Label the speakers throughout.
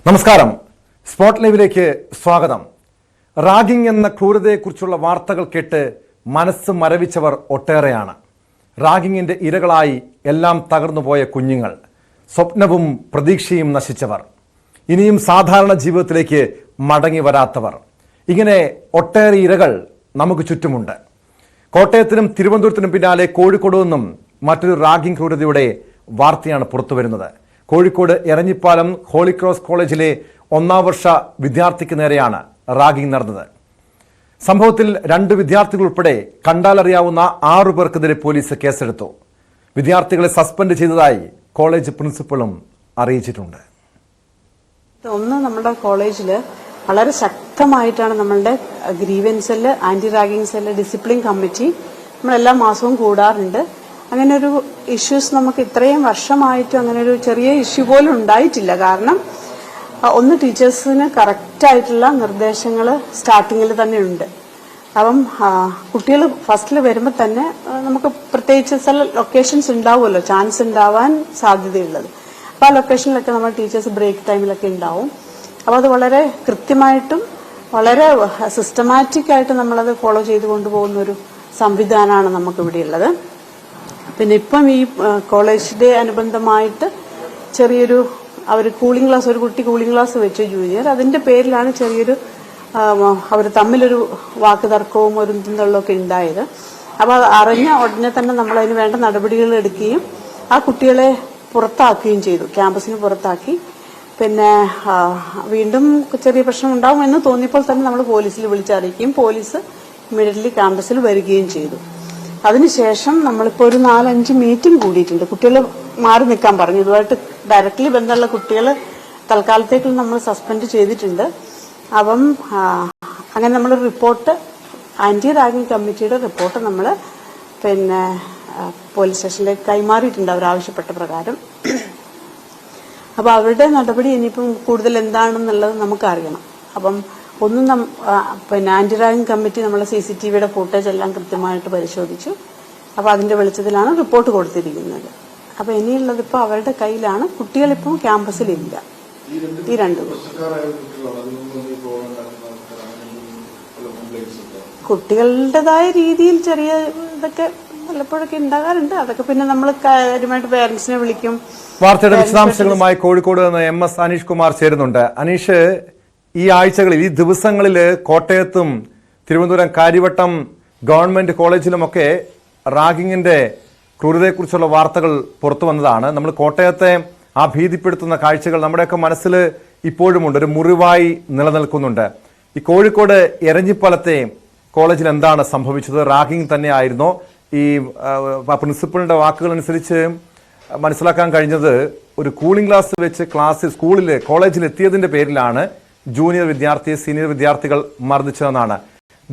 Speaker 1: നമസ്കാരം. സ്പോട്ട് ലൈവിലേക്ക് സ്വാഗതം. റാഗിംഗ് എന്ന ക്രൂരതയെക്കുറിച്ചുള്ള വാർത്തകൾ കേട്ട് മനസ്സ് മരവിച്ചവർ ഒട്ടേറെയാണ്. റാഗിങ്ങിന്റെ ഇരകളായി എല്ലാം തകർന്നുപോയ കുഞ്ഞുങ്ങൾ, സ്വപ്നവും പ്രതീക്ഷയും നശിച്ചവർ, ഇനിയും സാധാരണ ജീവിതത്തിലേക്ക് മടങ്ങി വരാത്തവർ, ഇങ്ങനെ ഒട്ടേറെ ഇരകൾ നമുക്ക് ചുറ്റുമുണ്ട്. കോട്ടയത്തിനും തിരുവനന്തപുരത്തിനും പിന്നാലെ കോഴിക്കോട് നിന്നും മറ്റൊരു റാഗിംഗ് ക്രൂരതയുടെ വാർത്തയാണ് പുറത്തുവരുന്നത്. കോഴിക്കോട് എരഞ്ഞിപ്പാലം ഹോളി ക്രോസ് കോളേജിലെ 1ാം വർഷ വിദ്യാർത്ഥിക്ക് നേരെയാണ് റാഗിംഗ് നടന്നത്. സംഭവത്തിൽ 2 വിദ്യാർത്ഥികൾ ഉൾപ്പെടെ കണ്ടാലറിയാവുന്ന 6 പേർക്കെതിരെ പോലീസ് കേസെടുത്തു. വിദ്യാർത്ഥികളെ സസ്പെൻഡ് ചെയ്തതായി കോളേജ് പ്രിൻസിപ്പളും അറിയിച്ചിട്ടുണ്ട്.
Speaker 2: നമ്മുടെ കോളേജിൽ വളരെ ശക്തമായിട്ടാണ് നമ്മളുടെ grievance cell, anti ragging cell, discipline committee നമ്മളെല്ലാ മാസവും കൂടാറുണ്ട്. അങ്ങനെ ഒരു ഇഷ്യൂസ് നമുക്ക് ഇത്രയും വർഷമായിട്ടും അങ്ങനെ ഒരു ചെറിയ ഇഷ്യൂ പോലും ഉണ്ടായിട്ടില്ല. കാരണം ഒന്ന്, ടീച്ചേഴ്സിന് കറക്റ്റായിട്ടുള്ള നിർദ്ദേശങ്ങൾ സ്റ്റാർട്ടിങ്ങിൽ തന്നെ ഉണ്ട്. അപ്പം കുട്ടികൾ ഫസ്റ്റിൽ വരുമ്പോൾ തന്നെ നമുക്ക് പ്രത്യേകിച്ച് ചില ലൊക്കേഷൻസ് ഉണ്ടാവുമല്ലോ, ചാൻസ് ഉണ്ടാവാൻ സാധ്യതയുള്ളത്. അപ്പോൾ ആ ലൊക്കേഷനിലൊക്കെ നമ്മൾ ടീച്ചേഴ്സ് ബ്രേക്ക് ടൈമിലൊക്കെ ഉണ്ടാവും. അപ്പോൾ അത് വളരെ കൃത്യമായിട്ടും വളരെ സിസ്റ്റമാറ്റിക് ആയിട്ട് നമ്മളത് ഫോളോ ചെയ്ത് കൊണ്ടുപോകുന്ന ഒരു സംവിധാനമാണ് നമുക്കിവിടെ ഉള്ളത്. പിന്നെ ഇപ്പം ഈ കോളേജ് ഡേ അനുബന്ധമായിട്ട് ചെറിയൊരു ഒരു കുട്ടി കൂളിംഗ് ക്ലാസ് വെച്ചു ജൂനിയർ. അതിന്റെ പേരിലാണ് ചെറിയൊരു അവർ തമ്മിലൊരു വാക്ക് തർക്കവും ഒരു തള്ളൊക്കെ ഉണ്ടായത്. അപ്പോൾ അത് അറിഞ്ഞ ഉടനെ തന്നെ നമ്മൾ അതിന് വേണ്ട നടപടികൾ എടുക്കുകയും ആ കുട്ടികളെ പുറത്താക്കുകയും ചെയ്തു, ക്യാമ്പസിന് പുറത്താക്കി. പിന്നെ വീണ്ടും ചെറിയ പ്രശ്നം ഉണ്ടാവും എന്ന് തോന്നിയപ്പോൾ തന്നെ നമ്മൾ പോലീസിൽ വിളിച്ചറിയിക്കുകയും പോലീസ് ഇമ്മീഡിയറ്റ്ലി ക്യാമ്പസിൽ വരികയും ചെയ്തു. അതിനുശേഷം നമ്മളിപ്പോൾ ഒരു 4-5 മീറ്റിംഗ് കൂടിയിട്ടുണ്ട്. കുട്ടികൾ മാറി നിൽക്കാൻ പറഞ്ഞു. ഇതുമായിട്ട് ഡയറക്ട്ലി ബന്ധമുള്ള കുട്ടികൾ തൽക്കാലത്തേക്ക് നമ്മൾ സസ്പെൻഡ് ചെയ്തിട്ടുണ്ട്. അപ്പം അങ്ങനെ നമ്മൾ റിപ്പോർട്ട്, ആന്റി റാഗിംഗ് കമ്മിറ്റിയുടെ റിപ്പോർട്ട് നമ്മൾ പിന്നെ പോലീസ് സ്റ്റേഷനിലേക്ക് കൈമാറിയിട്ടുണ്ട് അവർ ആവശ്യപ്പെട്ട പ്രകാരം. അപ്പോൾ അവരുടെ നടപടി ഇനിയിപ്പം കൂടുതൽ എന്താണെന്നുള്ളത് നമുക്കറിയണം. അപ്പം ഒന്നും പിന്നെ ആന്റി റാഗിംഗ് കമ്മിറ്റി നമ്മളെ CCTVയുടെ ഫുട്ടേജ് എല്ലാം കൃത്യമായിട്ട് പരിശോധിച്ചു. അപ്പോൾ അതിന്റെ വെളിച്ചത്തിലാണ് റിപ്പോർട്ട് കൊടുത്തിരിക്കുന്നത്. അപ്പോൾ ഇനിയുള്ളത് ഇപ്പോൾ അവരുടെ കയ്യിലാണ്. കുട്ടികളിപ്പം ക്യാമ്പസിലില്ല. ഈ 2 കുട്ടികളുടേതായ രീതിയിൽ ചെറിയ ഇതൊക്കെ പലപ്പോഴൊക്കെ ഉണ്ടാകാറുണ്ട്. അതൊക്കെ പിന്നെ നമ്മൾ കാര്യമായിട്ട് പേരൻസിനെ വിളിക്കും.
Speaker 1: വാർത്തയുടെ വിശദാംശങ്ങളുമായി കോഴിക്കോട് നിന്ന് MS അനീഷ് കുമാർ ചേരുന്നുണ്ട്. അനീഷ്, ഈ ആഴ്ചകളിൽ, ഈ ദിവസങ്ങളിൽ കോട്ടയത്തും തിരുവനന്തപുരം കാര്യവട്ടം ഗവൺമെന്റ് കോളേജിലുമൊക്കെ റാഗിങ്ങിന്റെ ക്രൂരതയെക്കുറിച്ചുള്ള വാർത്തകൾ പുറത്തു വന്നതാണ്. നമ്മൾ കോട്ടയത്തെ ആ ഭീതിപ്പെടുത്തുന്ന കാഴ്ചകൾ നമ്മുടെയൊക്കെ മനസ്സിൽ ഇപ്പോഴുമുണ്ട്, ഒരു മുറിവായി നിലനിൽക്കുന്നുണ്ട്. ഈ കോഴിക്കോട് എരഞ്ഞിപ്പാലത്തെ കോളേജിൽ എന്താണ് സംഭവിച്ചത്? റാഗിങ് തന്നെയായിരുന്നോ? ഈ പ്രിൻസിപ്പളിന്റെ വാക്കുകൾ അനുസരിച്ച് മനസ്സിലാക്കാൻ കഴിഞ്ഞത് ഒരു കൂളിംഗ് ക്ലാസ് വെച്ച് കോളേജിൽ എത്തിയതിന്റെ പേരിലാണ് ജൂനിയർ വിദ്യാർത്ഥിയെ സീനിയർ വിദ്യാർത്ഥികൾ മർദ്ദിച്ചതെന്നാണ്.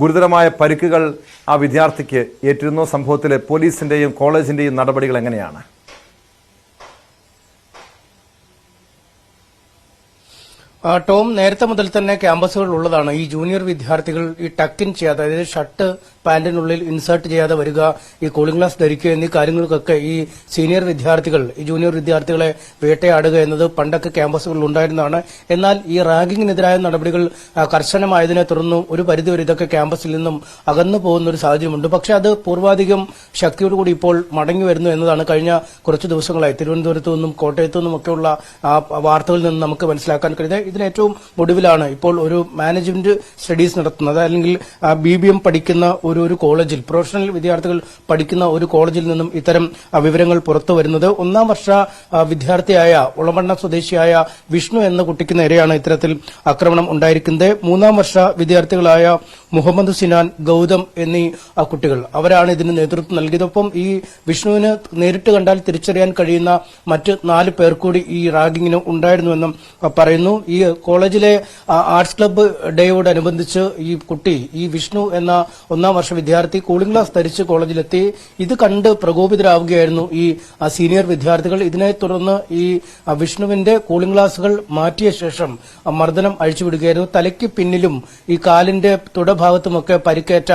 Speaker 1: ഗുരുതരമായ പരിക്കുകൾ ആ വിദ്യാർത്ഥിക്ക് ഏറ്റിരുന്ന സംഭവത്തിൽ പോലീസിന്റെയും കോളേജിന്റെയും നടപടികൾ എങ്ങനെയാണ്?
Speaker 3: ടോം, നേരത്തെ മുതൽ തന്നെ ക്യാമ്പസുകൾ ഉള്ളതാണ്. ഈ ജൂനിയർ വിദ്യാർത്ഥികൾ ഈ ടക്കിൻ ചെയ്യാതെ, അതായത് ഷർട്ട് പാന്റിനുള്ളിൽ ഇൻസേർട്ട് ചെയ്യാതെ വരിക, ഈ കൂളിംഗ് ഗ്ലാസ് ധരിക്കുക എന്നീ കാര്യങ്ങൾക്കൊക്കെ ഈ സീനിയർ വിദ്യാർത്ഥികൾ ഈ ജൂനിയർ വിദ്യാർത്ഥികളെ വേട്ടയാടുക എന്നത് പണ്ടൊക്കെ ക്യാമ്പസുകളിൽ ഉണ്ടായിരുന്നതാണ്. എന്നാൽ ഈ റാഗിങ്ങിനെതിരായ നടപടികൾ കർശനമായതിനെ തുടർന്ന് ഒരു പരിധിവരെ ഇതൊക്കെ ക്യാമ്പസിൽ നിന്നും അകന്നു പോകുന്ന ഒരു സാഹചര്യമുണ്ട്. പക്ഷെ അത് പൂർവാധികം ശക്തിയോടുകൂടി ഇപ്പോൾ മടങ്ങി വരുന്നു എന്നതാണ് കഴിഞ്ഞ കുറച്ചു ദിവസങ്ങളായി തിരുവനന്തപുരത്തു നിന്നും കോട്ടയത്തു നിന്നുമൊക്കെയുള്ള വാർത്തകളിൽ നിന്ന് നമുക്ക് മനസ്സിലാക്കാൻ കഴിയുന്നത്. ഇതിന് ഏറ്റവും ഒടുവിലാണ് ഇപ്പോൾ ഒരു മാനേജ്മെന്റ് സ്റ്റഡീസ് നടത്തുന്നത്, അല്ലെങ്കിൽ BBM പഠിക്കുന്ന ഒരു കോളേജിൽ, പ്രൊഫഷണൽ വിദ്യാർത്ഥികൾ പഠിക്കുന്ന ഒരു കോളേജിൽ നിന്നും ഇത്തരം വിവരങ്ങൾ പുറത്തു വരുന്നത്. 1ാം വർഷ വിദ്യാർത്ഥിയായ ഉളമണ്ണ സ്വദേശിയായ വിഷ്ണു എന്ന കുട്ടിക്ക് നേരെയാണ് ഇത്തരത്തിൽ ആക്രമണം ഉണ്ടായിരിക്കുന്നത്. 3ാം വർഷ വിദ്യാർത്ഥികളായ മുഹമ്മദ് സിനാൻ, ഗൌതം എന്നീ കുട്ടികൾ, അവരാണ് ഇതിന് നേതൃത്വം നൽകിയതൊപ്പം ഈ വിഷ്ണുവിന് നേരിട്ട് കണ്ടാൽ തിരിച്ചറിയാൻ കഴിയുന്ന മറ്റ് 4 പേർ കൂടി ഈ റാഗിങ്ങിന് ഉണ്ടായിരുന്നുവെന്നും പറയുന്നു. ഈ കോളേജിലെ ആർട്സ് ക്ലബ്ബ് ഡേയോടനുബന്ധിച്ച് ഈ വിഷ്ണു എന്ന 1ാം വർഷ വിദ്യാർത്ഥി കൂളിംഗ് ഗ്ലാസ് ധരിച്ച് കോളേജിലെത്തി. ഇത് കണ്ട് പ്രകോപിതരാവുകയായിരുന്നു ഈ സീനിയർ വിദ്യാർത്ഥികൾ. ഇതിനെ തുടർന്ന് ഈ വിഷ്ണുവിന്റെ കൂളിംഗ് ഗ്ലാസുകൾ മാറ്റിയ ശേഷം മർദ്ദനം അഴിച്ചുവിടുകയായിരുന്നു. തലയ്ക്ക് പിന്നിലും ഈ കാലിന്റെ തുടഭാഗത്തുമൊക്കെ പരിക്കേറ്റ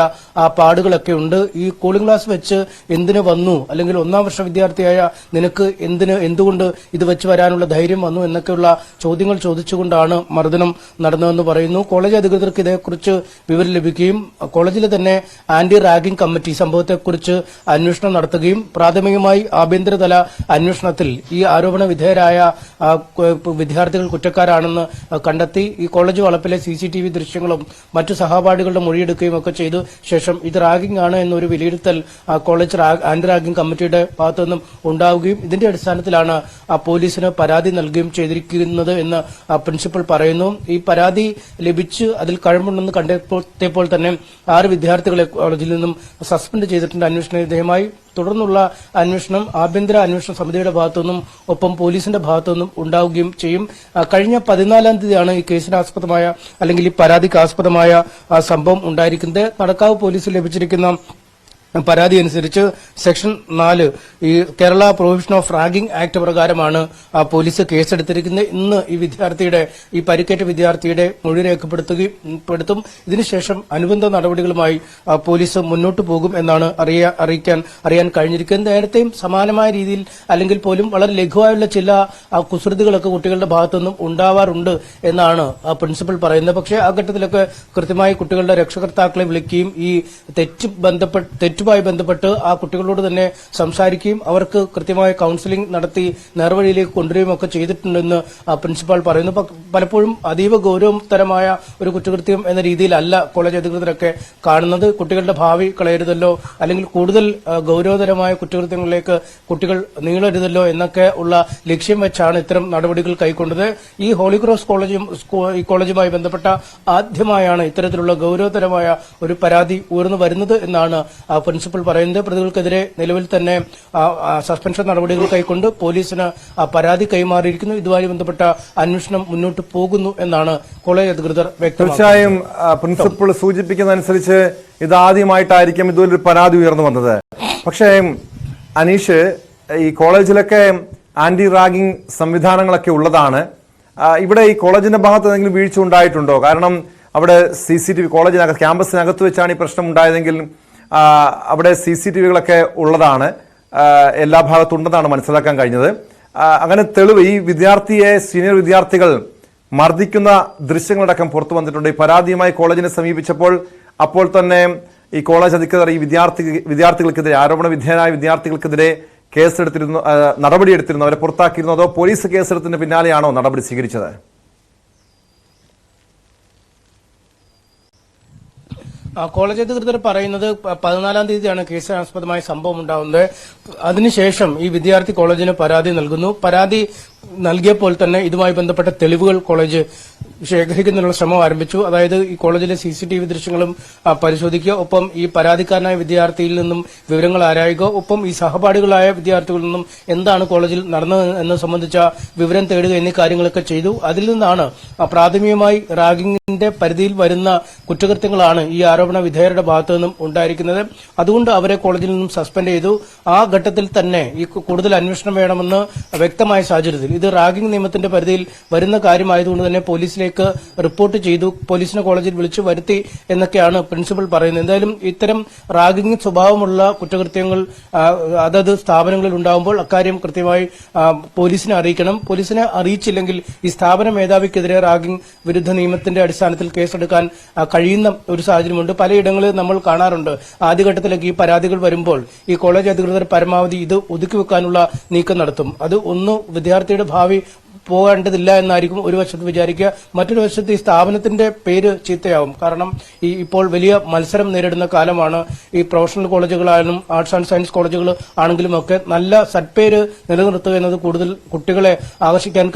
Speaker 3: പാടുകളൊക്കെ ഉണ്ട്. ഈ കൂളിംഗ് ഗ്ലാസ് വെച്ച് എന്തിനു വന്നു, അല്ലെങ്കിൽ 1ാം വർഷ വിദ്യാർത്ഥിയായ നിനക്ക് എന്തുകൊണ്ട് ഇത് വെച്ച് വരാനുള്ള ധൈര്യം വന്നു എന്നൊക്കെയുള്ള ചോദ്യങ്ങൾ ചോദിച്ചുകൊണ്ടാണ് വെച്ചാണ് മർദ്ദനം നടന്നതെന്ന് പറയുന്നു. കോളേജ് അധികൃതർക്ക് ഇതേക്കുറിച്ച് വിവരം ലഭിക്കുകയും കോളേജിലെ തന്നെ ആന്റി റാഗിംഗ് കമ്മിറ്റി സംഭവത്തെക്കുറിച്ച് അന്വേഷണം നടത്തുകയും പ്രാഥമികമായി ആഭ്യന്തരതല അന്വേഷണത്തിൽ ഈ ആരോപണ വിധേയരായ വിദ്യാർത്ഥികൾ കുറ്റക്കാരാണെന്ന് കണ്ടെത്തി ഈ കോളേജ് വളപ്പിലെ CCTV ദൃശ്യങ്ങളും മറ്റു സഹപാഠികളുടെ മൊഴിയെടുക്കുകയും ഒക്കെ ചെയ്തു ശേഷം ഇത് റാഗിംഗ് ആണ് എന്നൊരു വിലയിരുത്തൽ കോളേജ് ആന്റി റാഗിംഗ് കമ്മിറ്റിയുടെ ഭാഗത്തുനിന്നും ഉണ്ടാവുകയും ഇതിന്റെ അടിസ്ഥാനത്തിലാണ് പോലീസിന് പരാതി നൽകുകയും ചെയ്തിരിക്കുന്നത് എന്ന് പ്രിൻസിപ്പൽ പറയുന്നു. ഈ പരാതി ലഭിച്ച് അതിൽ കഴമ്പുണ്ടെന്ന് കണ്ടെത്തിയപ്പോൾ തന്നെ 6 വിദ്യാർത്ഥികളെ കോളേജിൽ നിന്നും സസ്പെൻഡ് ചെയ്തിട്ടുണ്ട്. അന്വേഷണ വിധേയമായി തുടർന്നുള്ള അന്വേഷണം ആഭ്യന്തര അന്വേഷണ സമിതിയുടെ ഭാഗത്തുനിന്നും ഒപ്പം പോലീസിന്റെ ഭാഗത്തുനിന്നും ഉണ്ടാവുകയും ചെയ്യും. കഴിഞ്ഞ 14-ാം തീയതിയാണ് ഈ കേസിനാസ്പദമായ അല്ലെങ്കിൽ ഈ പരാതിക്ക് ആസ്പദമായ സംഭവം ഉണ്ടായിരിക്കുന്നത്. നടക്കാവ് പോലീസിൽ ലഭിച്ചിരിക്കുന്ന പരാതി അനുസരിച്ച് സെക്ഷൻ 4 ഈ Kerala prohibition of ragging act പ്രകാരമാണ് പോലീസ് കേസെടുത്തിരിക്കുന്നത്. ഇന്ന് ഈ പരിക്കേറ്റ വിദ്യാർത്ഥിയുടെ മൊഴി രേഖപ്പെടുത്തും. ഇതിനുശേഷം അനുബന്ധ നടപടികളുമായി പോലീസ് മുന്നോട്ട് പോകും എന്നാണ് അറിയാൻ കഴിഞ്ഞിരിക്കുന്നത്. നേരത്തെയും സമാനമായ രീതിയിൽ അല്ലെങ്കിൽ പോലും വളരെ ലഘുവായുള്ള ചില കുസൃതികളൊക്കെ കുട്ടികളുടെ ഭാഗത്തുനിന്നും ഉണ്ടാവാറുണ്ട് എന്നാണ് പ്രിൻസിപ്പൽ പറയുന്നത്. പക്ഷേ ആ ഘട്ടത്തിലൊക്കെ കൃത്യമായി കുട്ടികളുടെ രക്ഷകർത്താക്കളെ വിളിക്കുകയും ഈ തെറ്റുമായി ബന്ധപ്പെട്ട് ആ കുട്ടികളോട് തന്നെ സംസാരിക്കുകയും അവർക്ക് കൃത്യമായ കൌൺസിലിംഗ് നടത്തി നേർവഴിയിലേക്ക് കൊണ്ടുവരികയും ഒക്കെ ചെയ്തിട്ടുണ്ടെന്ന് പ്രിൻസിപ്പാൾ പറയുന്നു. പലപ്പോഴും അതീവ ഗൌരവതരമായ ഒരു കുറ്റകൃത്യം എന്ന രീതിയിലല്ല കോളേജ് അധികൃതരൊക്കെ കാണുന്നത്. കുട്ടികളുടെ ഭാവി കളയരുതല്ലോ അല്ലെങ്കിൽ കൂടുതൽ ഗൌരവതരമായ കുറ്റകൃത്യങ്ങളിലേക്ക് കുട്ടികൾ നീളരുതല്ലോ എന്നൊക്കെ ഉള്ള ലക്ഷ്യം വെച്ചാണ് ഇത്തരം നടപടികൾ കൈക്കൊണ്ടത്. ഈ ഹോളി ക്രോസ് കോളേജുമായി ബന്ധപ്പെട്ട ആദ്യമായാണ് ഇത്തരത്തിലുള്ള ഗൌരവതരമായ ഒരു പരാതി ഉയർന്നു വരുന്നത് എന്നാണ് പ്രിൻസിപ്പൽ പറയുന്നത്. പ്രതികൾക്കെതിരെ നിലവിൽ തന്നെ സസ്പെൻഷൻ നടപടികൾ കൈക്കൊണ്ട് പോലീസിന് പരാതി കൈമാറിയിരിക്കുന്നു. ഇതുമായി ബന്ധപ്പെട്ട അന്വേഷണം മുന്നോട്ട് പോകുന്നു എന്നാണ് കോളേജ് അധികൃതർ വ്യക്തമാക്കുന്നത്.
Speaker 1: തീർച്ചയായും പ്രിൻസിപ്പൽ സൂചിപ്പിക്കുന്നതനുസരിച്ച് ഇതാദ്യമായിട്ടായിരിക്കും ഇതുപോലൊരു പരാതി ഉയർന്നു വന്നത്. പക്ഷേ അനീഷ്, ഈ കോളേജിലൊക്കെ ആന്റി റാഗിംഗ് സംവിധാനങ്ങളൊക്കെ ഉള്ളതാണ്. ഇവിടെ ഈ കോളേജിന്റെ ഭാഗത്ത് എന്തെങ്കിലും വീഴ്ച ഉണ്ടായിട്ടുണ്ടോ? കാരണം അവിടെ CCTV കോളേജിനകത്ത് ക്യാമ്പസിനകത്ത് വെച്ചാണ് ഈ പ്രശ്നം ഉണ്ടായതെങ്കിൽ അവിടെ CCTVകളൊക്കെ ഉള്ളതാണ്, എല്ലാ ഭാഗത്തും ഉണ്ടെന്നാണ് മനസ്സിലാക്കാൻ കഴിഞ്ഞത്. അങ്ങനെ തെളിവ് ഈ സീനിയർ വിദ്യാർത്ഥികൾ മർദ്ദിക്കുന്ന ദൃശ്യങ്ങളടക്കം പുറത്തു വന്നിട്ടുണ്ട്. ഈ പരാതിയുമായി കോളേജിനെ സമീപിച്ചപ്പോൾ അപ്പോൾ തന്നെ ഈ കോളേജ് അധികൃതർ ഈ വിദ്യാർത്ഥികൾക്കെതിരെ ആരോപണ വിധേയരായ വിദ്യാർത്ഥികൾക്കെതിരെ നടപടിയെടുത്തിരുന്നു, അവരെ പുറത്താക്കിയിരുന്നു. അതോ പോലീസ് കേസെടുത്തതിന് പിന്നാലെയാണോ നടപടി സ്വീകരിച്ചത്?
Speaker 3: കോളേജ് അധികൃതർ പറയുന്നത് 14-ാം തീയതിയാണ് കേസിനാസ്പദമായ സംഭവം ഉണ്ടാവുന്നത്. അതിനുശേഷം ഈ വിദ്യാർത്ഥി കോളേജിന് പരാതി നൽകുന്നു. പരാതി നൽകിയപ്പോൾ തന്നെ ഇതുമായി ബന്ധപ്പെട്ട തെളിവുകൾ കോളേജ് ശേഖരിക്കുന്നതിനുള്ള ശ്രമം ആരംഭിച്ചു. അതായത് ഈ കോളേജിലെ CCTV ദൃശ്യങ്ങളും പരിശോധിക്കുക, ഒപ്പം ഈ പരാതിക്കാരനായ വിദ്യാർത്ഥിയിൽ നിന്നും വിവരങ്ങൾ ആരായുക, ഒപ്പം ഈ സഹപാഠികളായ വിദ്യാർത്ഥികളിൽ നിന്നും എന്താണ് കോളേജിൽ നടന്നത് എന്നത് സംബന്ധിച്ച വിവരം തേടുക എന്നീ കാര്യങ്ങളൊക്കെ ചെയ്തു. അതിൽ നിന്നാണ് പ്രാഥമികമായി റാഗിംഗിന്റെ പരിധിയിൽ വരുന്ന കുറ്റകൃത്യങ്ങളാണ് ഈ ആരോപണ വിധേയരുടെ ഭാഗത്തു നിന്നും ഉണ്ടായിരിക്കുന്നത്. അതുകൊണ്ട് അവരെ കോളേജിൽ നിന്നും സസ്പെൻഡ് ചെയ്തു. ആ ഘട്ടത്തിൽ തന്നെ ഈ കൂടുതൽ അന്വേഷണം വേണമെന്ന് വ്യക്തമായ സാഹചര്യത്തിൽ ഇത് റാഗിംഗ് നിയമത്തിന്റെ പരിധിയിൽ വരുന്ന കാര്യമായതുകൊണ്ട് തന്നെ പോലീസിലേക്ക് റിപ്പോർട്ട് ചെയ്തു. പോലീസിനെ കോളേജിൽ വിളിച്ചു വരുത്തി എന്നൊക്കെയാണ് പ്രിൻസിപ്പൽ പറയുന്നത്. എന്തായാലും ഇത്തരം റാഗിംഗ് സ്വഭാവമുള്ള കുറ്റകൃത്യങ്ങൾ അതത് സ്ഥാപനങ്ങളിൽ ഉണ്ടാകുമ്പോൾ അക്കാര്യം കൃത്യമായി പോലീസിനെ അറിയിക്കണം. പോലീസിനെ അറിയിച്ചില്ലെങ്കിൽ ഈ സ്ഥാപന മേധാവിക്കെതിരെ റാഗിംഗ് വിരുദ്ധ നിയമത്തിന്റെ അടിസ്ഥാനത്തിൽ കേസെടുക്കാൻ കഴിയുന്ന ഒരു സാഹചര്യമുണ്ട്. പലയിടങ്ങളിൽ നമ്മൾ കാണാറുണ്ട്. ആദ്യഘട്ടത്തിലേക്ക് ഈ പരാതികൾ വരുമ്പോൾ ഈ കോളേജ് അധികൃതർ പരമാവധി ഇത് ഒതുക്കിവെക്കാനുള്ള നീക്കം നടത്തും. അത് വിദ്യാർത്ഥിയുടെ ഭാവി പോകേണ്ടതില്ല എന്നായിരിക്കും ഒരു വശത്ത് വിചാരിക്കുക. മറ്റൊരു വശത്ത് ഈ സ്ഥാപനത്തിന്റെ പേര് ചീത്തയാവും. കാരണം ഇപ്പോൾ വലിയ മത്സരം നേരിടുന്ന കാലമാണ്. ഈ പ്രൊഫഷണൽ കോളേജുകളായാലും ആർട്സ് ആൻഡ് സയൻസ് കോളേജുകൾ ആണെങ്കിലും ഒക്കെ നല്ല സത്പേര് നിലനിർത്തുക എന്നത് കൂടുതൽ കുട്ടികളെ ആകർഷിക്കാൻ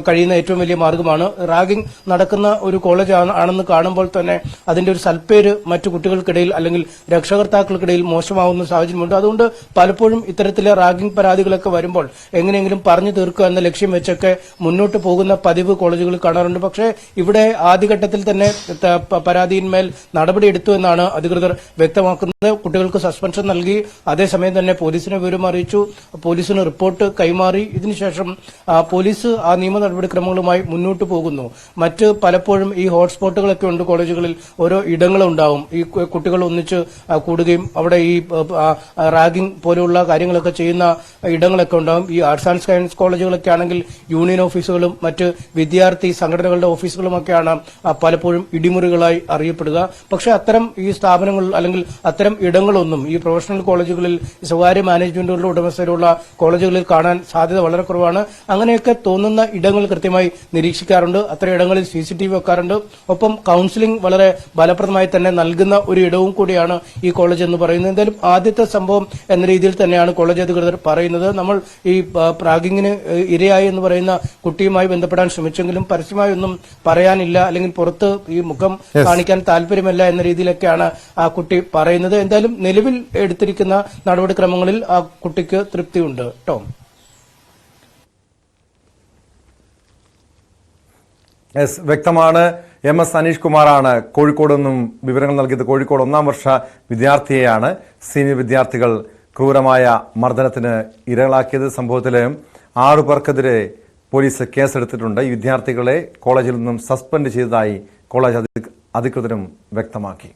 Speaker 3: കഴിയുന്ന ഏറ്റവും വലിയ മാർഗമാണ്. റാഗിംഗ് നടക്കുന്ന ഒരു കോളേജ് ആണെന്ന് കാണുമ്പോൾ തന്നെ അതിന്റെ ഒരു സൽപ്പേര് മറ്റു കുട്ടികൾക്കിടയിൽ അല്ലെങ്കിൽ രക്ഷകർത്താക്കൾക്കിടയിൽ മോശമാവുന്ന സാഹചര്യമുണ്ട്. അതുകൊണ്ട് പലപ്പോഴും ഇത്തരത്തിലെ റാഗിംഗ് പരാതികളൊക്കെ വരുമ്പോൾ എങ്ങനെയെങ്കിലും പറഞ്ഞു തീർക്കുക എന്ന ലക്ഷ്യം വെച്ചൊക്കെ മുന്നോട്ട് പോകുന്ന പതിവ് കോളേജുകളിൽ കാണാറുണ്ട്. പക്ഷേ ഇവിടെ ആദ്യഘട്ടത്തിൽ തന്നെ പരാതിയിന്മേൽ നടപടിയെടുത്തു എന്നാണ് അധികൃതർ വ്യക്തമാക്കുന്നത്. കുട്ടികൾക്ക് സസ്പെൻഷൻ നൽകി, അതേസമയം തന്നെ പോലീസിനെ വിവരം അറിയിച്ചു, പോലീസിന് റിപ്പോർട്ട് കൈമാറി. ഇതിനുശേഷം പോലീസ് ആ നിയമ നടപടിക്രമങ്ങളുമായി മുന്നോട്ട് പോകുന്നു. മറ്റ് പലപ്പോഴും ഈ ഹോട്ട്സ്പോട്ടുകളൊക്കെ ഉണ്ട് കോളേജുകളിൽ, ഓരോ ഇടങ്ങളുണ്ടാവും. ഈ കുട്ടികൾ ഒന്നിച്ച് കൂടുകയും അവിടെ ഈ റാഗിംഗ് പോലെയുള്ള കാര്യങ്ങളൊക്കെ ചെയ്യുന്ന ഇടങ്ങളൊക്കെ ഉണ്ടാവും. ഈ ആർട്സ് ആൻഡ് സയൻസ് കോളേജുകളൊക്കെ ആണെങ്കിൽ യൂണിയൻ ഓഫീസുകളും മറ്റ് വിദ്യാർത്ഥി സംഘടനകളുടെ ഓഫീസുകളുമൊക്കെയാണ് പലപ്പോഴും ഇടിമുറികളായി അറിയപ്പെടുക. പക്ഷേ അത്തരം ഈ സ്ഥാപനങ്ങൾ അല്ലെങ്കിൽ അത്തരം ഇടങ്ങളൊന്നും ഈ പ്രൊഫഷണൽ കോളേജുകളിൽ സ്വകാര്യ മാനേജ്മെന്റുകളുടെ ഉടമസ്ഥയിലുള്ള കോളേജുകളിൽ കാണാൻ സാധ്യത വളരെ കുറവാണ്. അങ്ങനെയൊക്കെ തോന്നുന്ന ഇടങ്ങൾ കൃത്യമായി നിരീക്ഷിക്കാറുണ്ട്. അത്തരം ഇടങ്ങളിൽ CCTV വെക്കാറുണ്ട്. ഒപ്പം കൌൺസിലിംഗ് വളരെ ഫലപ്രദമായി തന്നെ നൽകുന്ന ഒരു ഇടവും കൂടിയാണ് ഈ കോളേജ് എന്ന് പറയുന്നത്. എന്തായാലും ആദ്യത്തെ സംഭവം എന്ന രീതിയിൽ തന്നെയാണ് കോളേജ് അധികൃതർ പറയുന്നത്. നമ്മൾ ഈ റാഗിങ്ങിന് ഇരയായി എന്ന് പറയുന്ന കുട്ടിയുമായി ബന്ധപ്പെടാൻ ശ്രമിച്ചെങ്കിലും പരസ്യമായി ഒന്നും പറയാനില്ല, അല്ലെങ്കിൽ പുറത്ത് ഈ മുഖം കാണിക്കാൻ താല്പര്യമല്ല എന്ന രീതിയിലൊക്കെയാണ് ആ കുട്ടി പറയുന്നത്. എന്തായാലും നിലവിൽ എടുത്തിരിക്കുന്ന നടപടിക്രമങ്ങളിൽ ആ കുട്ടിക്ക് തൃപ്തിയുണ്ട്. ടോം.
Speaker 1: വ്യക്തമാണ്. MS അനീഷ് കുമാറാണ് കോഴിക്കോട് നിന്നും വിവരങ്ങൾ നൽകിയത്. കോഴിക്കോട് 1ാം വർഷ വിദ്യാർത്ഥിയെയാണ് സീനിയർ വിദ്യാർത്ഥികൾ ക്രൂരമായ മർദ്ദനത്തിന് ഇരകളാക്കിയത്. സംഭവത്തിൽ 6 പേർക്കെതിരെ പോലീസ് കേസെടുത്തിട്ടുണ്ട്. ഈ വിദ്യാർത്ഥികളെ കോളേജിൽ നിന്നും സസ്പെൻഡ് ചെയ്തതായി കോളേജ് അധികൃതരും വ്യക്തമാക്കി.